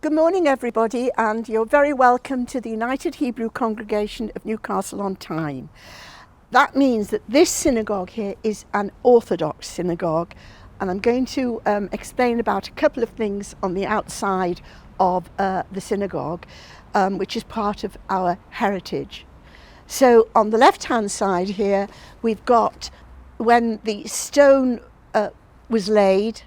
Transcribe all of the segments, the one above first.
Good morning, everybody, and you're very welcome to the United Hebrew Congregation of Newcastle-on-Tyne. That means that this synagogue here is an Orthodox synagogue, and I'm going to explain about a couple of things on the outside of the synagogue, which is part of our heritage. So on the left-hand side here, we've got when the stone was laid,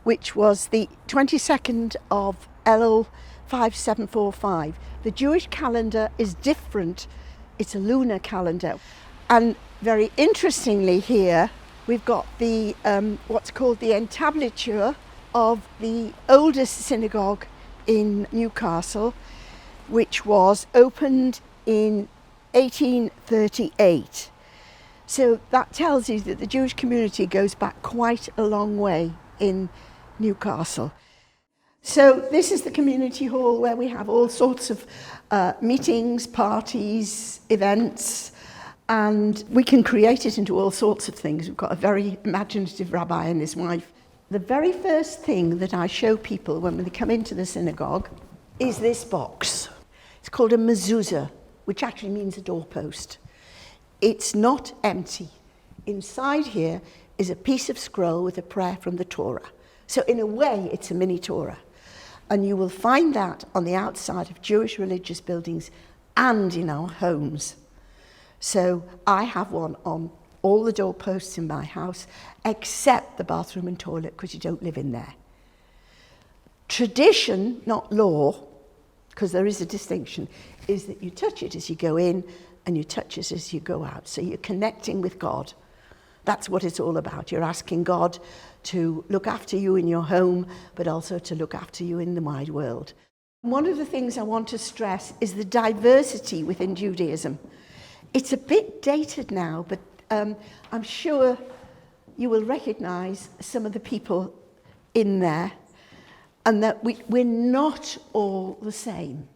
which was the 22nd of Elul 5745. The Jewish calendar is different. It's a lunar calendar. And very interestingly here, we've got the what's called the entablature of the oldest synagogue in Newcastle, which was opened in 1838. So that tells you that the Jewish community goes back quite a long way in Newcastle. So this is the community hall where we have all sorts of meetings, parties, events, and we can create it into all sorts of things. We've got a very imaginative rabbi and his wife. The very first thing that I show people when they come into the synagogue is this box. It's called a mezuzah, which actually means a doorpost. It's not empty. Inside here is a piece of scroll with a prayer from the Torah. So in a way, it's a mini Torah. And you will find that on the outside of Jewish religious buildings and in our homes. So I have one on all the doorposts in my house, except the bathroom and toilet, because you don't live in there. Tradition, not law, because there is a distinction, is that you touch it as you go in and you touch it as you go out. So you're connecting with God. That's what it's all about. You're asking God to look after you in your home, but also to look after you in the wide world. One of the things I want to stress is the diversity within Judaism. It's a bit dated now, but I'm sure you will recognize some of the people in there, and that we're not all the same.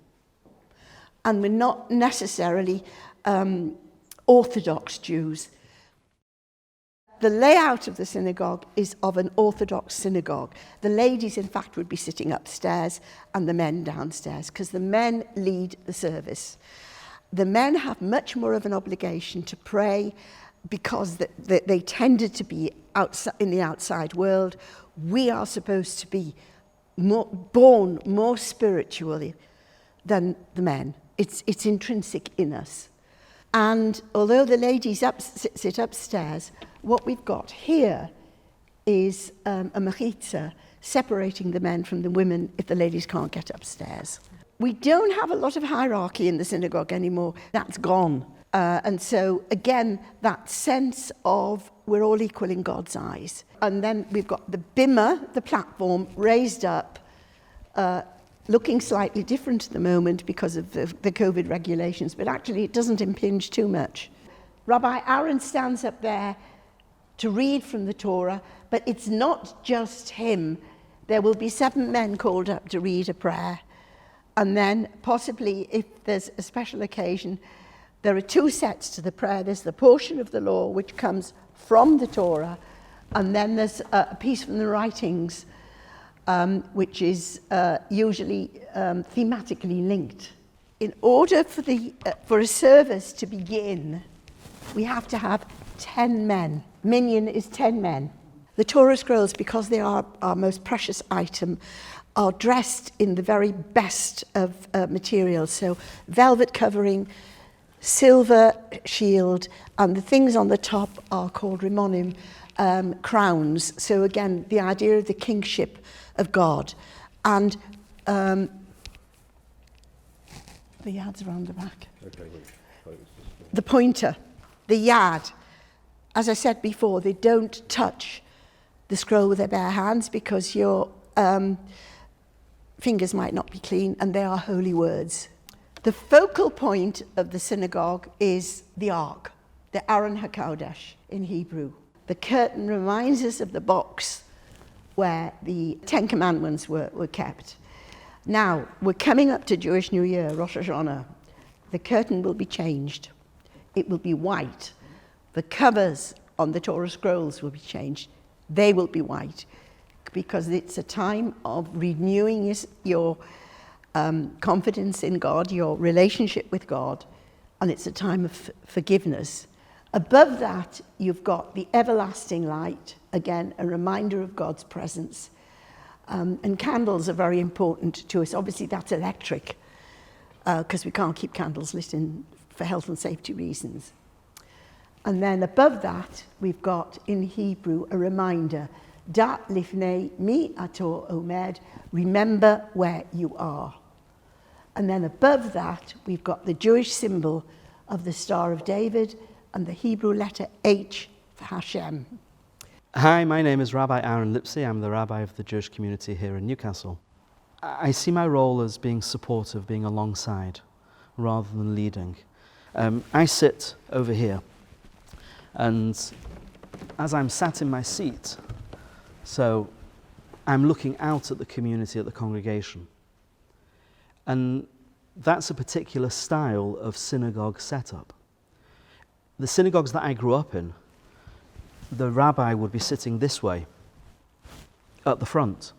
And we're not necessarily Orthodox Jews. The layout of the synagogue is of an Orthodox synagogue. The ladies, in fact, would be sitting upstairs and the men downstairs, because the men lead the service. The men have much more of an obligation to pray because they tended to be outside, in the outside world. We are supposed to be born more spiritually than the men. It's intrinsic in us. And although the ladies sit upstairs, what we've got here is a mechitza separating the men from the women if the ladies can't get upstairs. We don't have a lot of hierarchy in the synagogue anymore. That's gone. And so, again, that sense of we're all equal in God's eyes. And then we've got the bimah, the platform, raised up, looking slightly different at the moment because of the COVID regulations, but actually it doesn't impinge too much. Rabbi Aaron stands up there to read from the Torah, but it's not just him. There will be 7 men called up to read a prayer. And then possibly, if there's a special occasion, there are 2 sets to the prayer. There's the portion of the law which comes from the Torah, and then there's a piece from the writings, which is usually thematically linked. In order for a service to begin, we have to have 10 men. Minyan is 10 men. The Torah scrolls, because they are our most precious item, are dressed in the very best of materials. So velvet covering, silver shield, and the things on the top are called rimonim, crowns. So again, the idea of the kingship of God. And the yad's around the back. Okay, the pointer, the yad. As I said before, they don't touch the scroll with their bare hands because your fingers might not be clean, and they are holy words. The focal point of the synagogue is the ark, the Aron HaKodesh in Hebrew. The curtain reminds us of the box where the 10 Commandments were kept. Now, we're coming up to Jewish New Year, Rosh Hashanah. The curtain will be changed. It will be white. The covers on the Torah scrolls will be changed. They will be white because it's a time of renewing your confidence in God, your relationship with God, and it's a time of forgiveness. Above that, you've got the everlasting light, again, a reminder of God's presence. And candles are very important to us. Obviously, that's electric, because we can't keep candles lit for health and safety reasons. And then above that, we've got, in Hebrew, a reminder, Da lifnei mi ato omed, remember where you are. And then above that, we've got the Jewish symbol of the Star of David and the Hebrew letter H for Hashem. Hi, my name is Rabbi Aaron Lipsey. I'm the rabbi of the Jewish community here in Newcastle. I see my role as being supportive, being alongside, rather than leading. I sit over here, and as I'm sat in my seat, so I'm looking out at the community, at the congregation. And that's a particular style of synagogue setup. The synagogues that I grew up in, the rabbi would be sitting this way, at the front,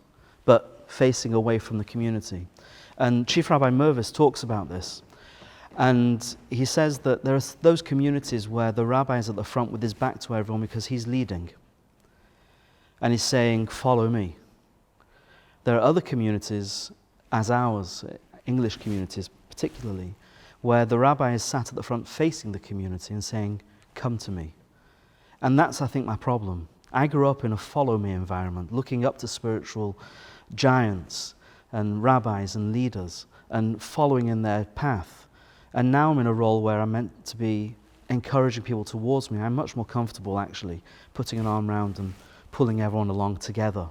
but facing away from the community. And Chief Rabbi Mervis talks about this. And he says that there are those communities where the rabbi is at the front with his back to everyone because he's leading. And he's saying, follow me. There are other communities, as ours, English communities particularly, where the rabbi is sat at the front facing the community and saying, come to me. And that's, I think, my problem. I grew up in a follow me environment, looking up to spiritual giants and rabbis and leaders and following in their path. And now I'm in a role where I'm meant to be encouraging people towards me. I'm much more comfortable, actually, putting an arm around and pulling everyone along together.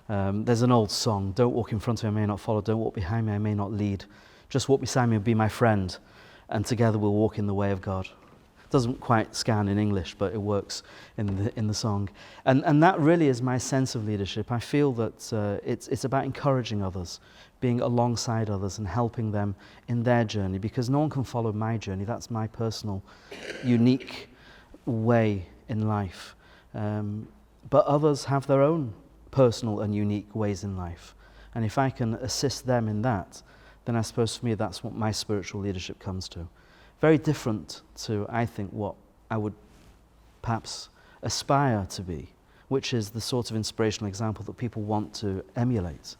There's an old song, don't walk in front of me, I may not follow, don't walk behind me, I may not lead. Just walk beside me and be my friend, and together we'll walk in the way of God. It doesn't quite scan in English, but it works in the song. And that really is my sense of leadership. I feel that it's about encouraging others, being alongside others and helping them in their journey, because no one can follow my journey. That's my personal, unique way in life. But others have their own personal and unique ways in life. And if I can assist them in that, then I suppose for me that's what my spiritual leadership comes to. Very different to, I think, what I would perhaps aspire to be, which is the sort of inspirational example that people want to emulate.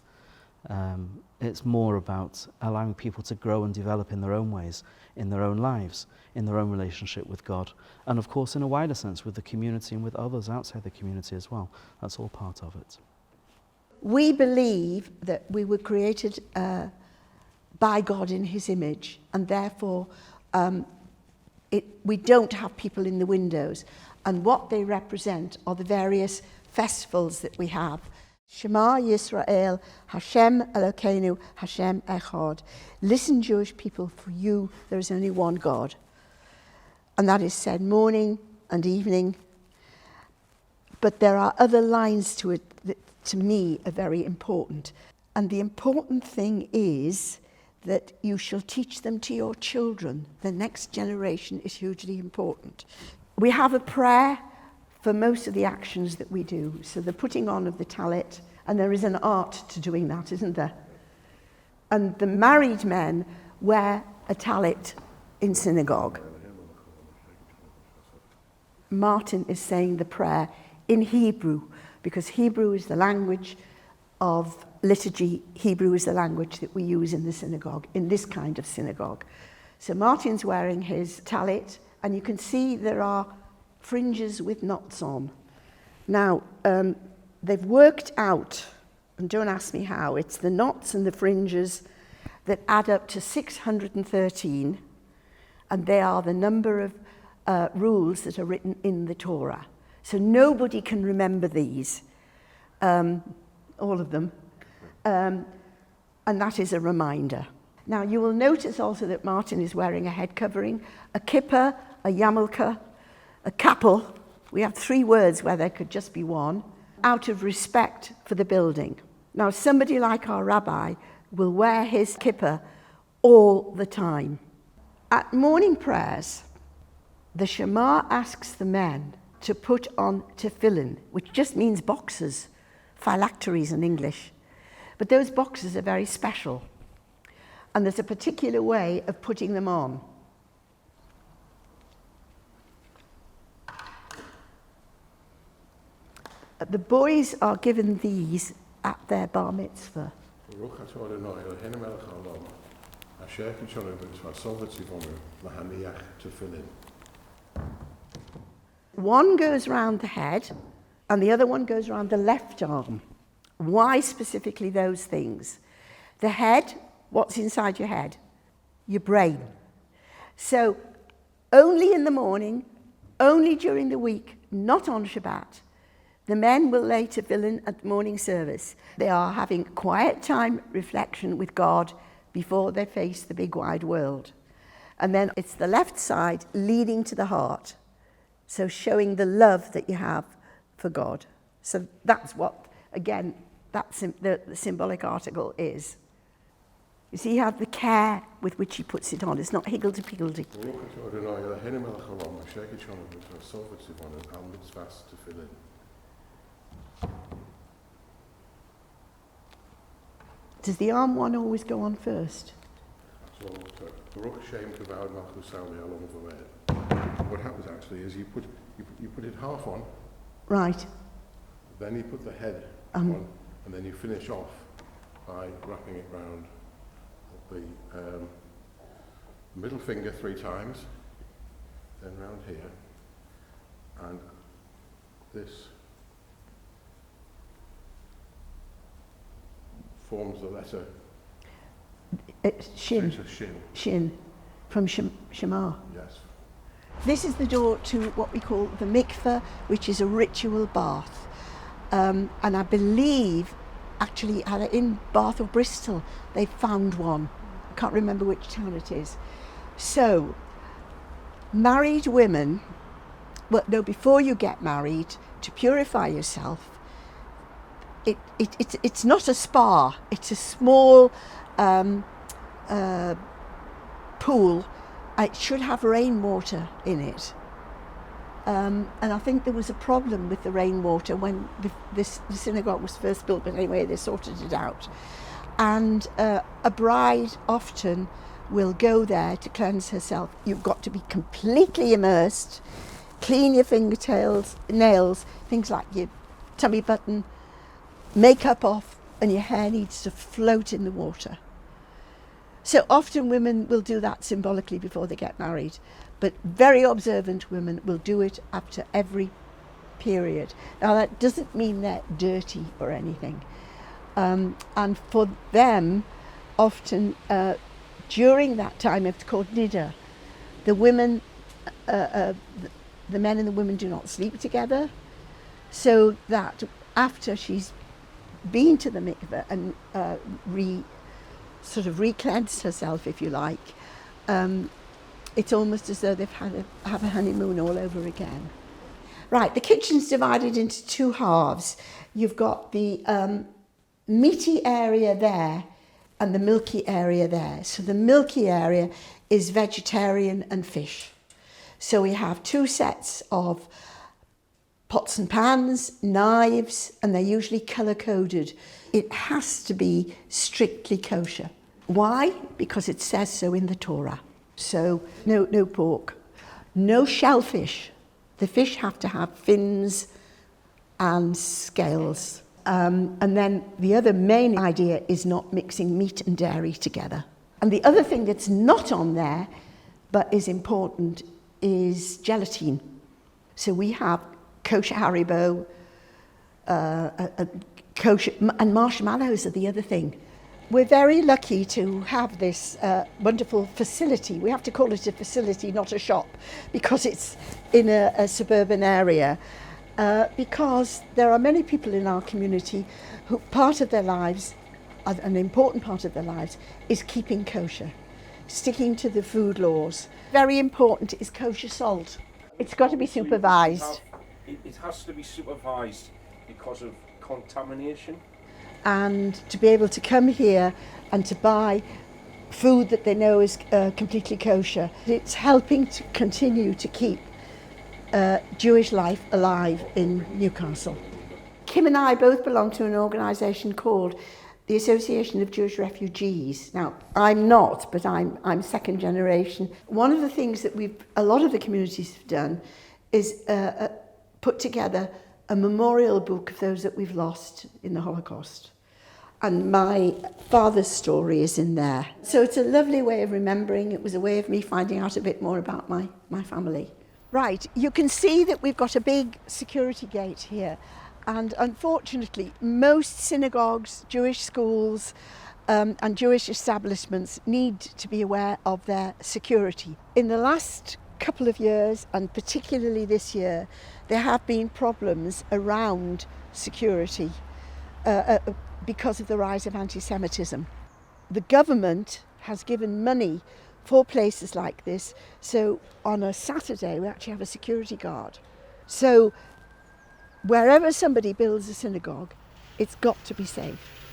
It's more about allowing people to grow and develop in their own ways, in their own lives, in their own relationship with God, and of course in a wider sense with the community and with others outside the community as well. That's all part of it. We believe that we were created by God in his image, and therefore we don't have people in the windows. And what they represent are the various festivals that we have. Shema Yisrael, Hashem Elokeinu, Hashem Echad. Listen, Jewish people, for you there is only one God. And that is said morning and evening. But there are other lines to it that to me are very important. And the important thing is that you shall teach them to your children. The next generation is hugely important. We have a prayer for most of the actions that we do. So the putting on of the talit, and there is an art to doing that, isn't there? And the married men wear a talit in synagogue. Martin is saying the prayer in Hebrew, because Hebrew is the language of liturgy. Hebrew is the language that we use in the synagogue, in this kind of synagogue. So Martin's wearing his talit, and you can see there are fringes with knots on. Now, they've worked out, and don't ask me how, it's the knots and the fringes that add up to 613, and they are the number of rules that are written in the Torah. So nobody can remember these, all of them, and that is a reminder. Now, you will notice also that Martin is wearing a head covering, a kippah, a yarmulke, a kappel. We have 3 words where there could just be one, out of respect for the building. Now, somebody like our rabbi will wear his kippah all the time. At morning prayers, the Shema asks the men to put on tefillin, which just means boxes, phylacteries in English. But those boxes are very special. And there's a particular way of putting them on. The boys are given these at their bar mitzvah. One goes round the head and the other one goes round the left arm. Why specifically those things? The head, what's inside your head? Your brain. So only in the morning, only during the week, not on Shabbat. The men will lay tefillin at the morning service. They are having quiet time reflection with God before they face the big wide world. And then it's the left side leading to the heart. So showing the love that you have for God. So that's what, again, that's the symbolic article is. You see, you have the care with which he puts it on. It's not higgledy-piggledy. Does the arm one always go on first? What happens actually is you put it half on. Right. Then you put the head on, and then you finish off by wrapping it round the middle finger 3 times, then round here, and this forms the letter. Shin. It's a shin. Shin. From Shema. Yes. This is the door to what we call the mikveh, which is a ritual bath. And I believe, actually, either in Bath or Bristol, they found one. I can't remember which town it is. So, married women, well, no, before you get married, to purify yourself, it's not a spa, it's a small pool. It should have rainwater in it. And I think there was a problem with the rainwater when the synagogue was first built, but anyway, they sorted it out. And a bride often will go there to cleanse herself. You've got to be completely immersed, clean your fingernails, things like your tummy button, makeup off, and your hair needs to float in the water. So often women will do that symbolically before they get married, but very observant women will do it after every period. Now that doesn't mean they're dirty or anything. And for them, often during that time, it's called niddah. The women, the men and the women do not sleep together, so that after she's been to the mikveh and sort of re-cleansed herself, if you like, it's almost as though they've have a honeymoon all over again. Right, the kitchen's divided into 2 halves. You've got the meaty area there and the milky area there. So the milky area is vegetarian and fish. So we have 2 sets of pots and pans, knives, and they're usually colour-coded. It has to be strictly kosher. Why? Because it says so in the Torah. So no pork, no shellfish. The fish have to have fins and scales. And then the other main idea is not mixing meat and dairy together. And the other thing that's not on there, but is important, is gelatine. So we have kosher Haribo, kosher, and marshmallows are the other thing. We're very lucky to have this wonderful facility. We have to call it a facility, not a shop, because it's in a suburban area. Because there are many people in our community who part of their lives, an important part of their lives, is keeping kosher, sticking to the food laws. Very important is kosher salt. It's got to be supervised. It has to be supervised because of contamination. And to be able to come here and to buy food that they know is completely kosher, it's helping to continue to keep Jewish life alive in Newcastle. Kim and I both belong to an organisation called the Association of Jewish Refugees. Now, I'm not, but I'm second generation. One of the things that a lot of the communities have done is put together a memorial book of those that we've lost in the Holocaust. And my father's story is in there. So it's a lovely way of remembering. It was a way of me finding out a bit more about my family. Right, you can see that we've got a big security gate here. And unfortunately, most synagogues, Jewish schools and Jewish establishments need to be aware of their security. In the last couple of years, and particularly this year, there have been problems around security because of the rise of anti-Semitism. The government has given money for places like this, so on a Saturday we actually have a security guard. So wherever somebody builds a synagogue, it's got to be safe.